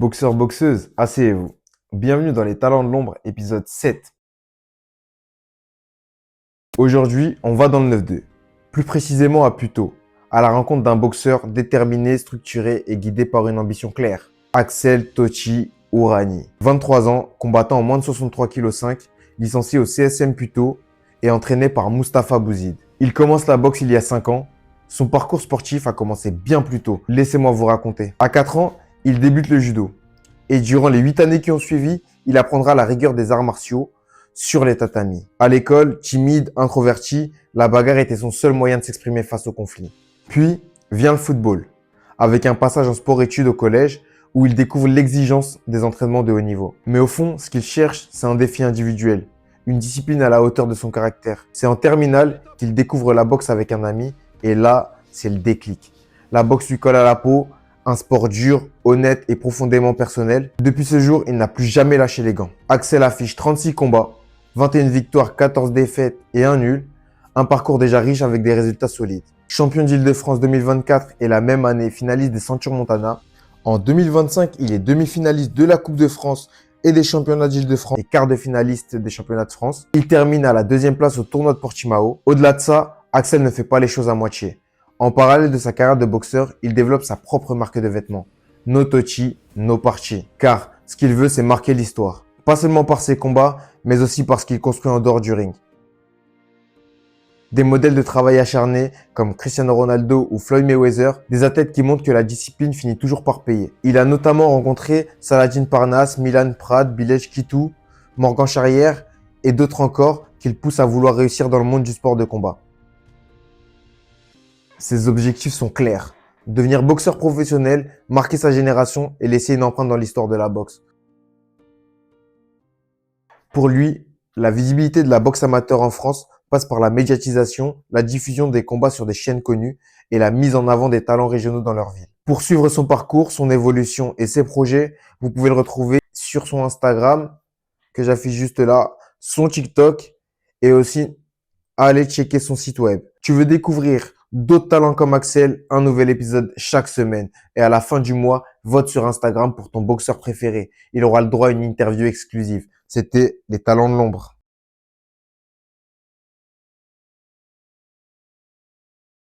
Boxeurs, boxeuses, asseyez-vous. Bienvenue dans les Talents de l'ombre, épisode 7. Aujourd'hui, on va dans le 9-2. Plus précisément à Puteaux, à la rencontre d'un boxeur déterminé, structuré et guidé par une ambition claire. Axel Tochi Ourani. 23 ans, combattant en moins de 63,5 kg, licencié au CSM Puteaux et entraîné par Mustapha Bouzid. Il commence la boxe il y a 5 ans. Son parcours sportif a commencé bien plus tôt. Laissez-moi vous raconter. À 4 ans, il débute le judo. Et durant les 8 années qui ont suivi, il apprendra la rigueur des arts martiaux sur les tatamis. À l'école, timide, introverti, la bagarre était son seul moyen de s'exprimer face au conflit. Puis vient le football, avec un passage en sport-études au collège où il découvre l'exigence des entraînements de haut niveau. Mais au fond, ce qu'il cherche, c'est un défi individuel, une discipline à la hauteur de son caractère. C'est en terminale qu'il découvre la boxe avec un ami et là, c'est le déclic. La boxe lui colle à la peau, un sport dur, honnête et profondément personnel. Depuis ce jour, il n'a plus jamais lâché les gants. Axel affiche 36 combats, 21 victoires, 14 défaites et un nul. Un parcours déjà riche avec des résultats solides. Champion d'Île-de-France 2024 et la même année finaliste des Ceintures Montana. En 2025, il est demi-finaliste de la Coupe de France et des championnats d'Île-de-France et quart de finaliste des championnats de France. Il termine à la 2e place au tournoi de Portimao. Au-delà de ça, Axel ne fait pas les choses à moitié. En parallèle de sa carrière de boxeur, il développe sa propre marque de vêtements. No Tochi, no Parchi. Car ce qu'il veut, c'est marquer l'histoire. Pas seulement par ses combats, mais aussi par ce qu'il construit en dehors du ring. Des modèles de travail acharnés comme Cristiano Ronaldo ou Floyd Mayweather, des athlètes qui montrent que la discipline finit toujours par payer. Il a notamment rencontré Saladin Parnasse, Milan Prade, Bilej Kitou, Morgan Charrière et d'autres encore qu'il pousse à vouloir réussir dans le monde du sport de combat. Ses objectifs sont clairs. Devenir boxeur professionnel, marquer sa génération et laisser une empreinte dans l'histoire de la boxe. Pour lui, la visibilité de la boxe amateur en France passe par la médiatisation, la diffusion des combats sur des chaînes connues et la mise en avant des talents régionaux dans leur ville. Pour suivre son parcours, son évolution et ses projets, vous pouvez le retrouver sur son Instagram, que j'affiche juste là, son TikTok et aussi aller checker son site web. Tu veux découvrir d'autres talents comme Axel, un nouvel épisode chaque semaine. Et à la fin du mois, vote sur Instagram pour ton boxeur préféré. Il aura le droit à une interview exclusive. C'était les Talents de l'ombre.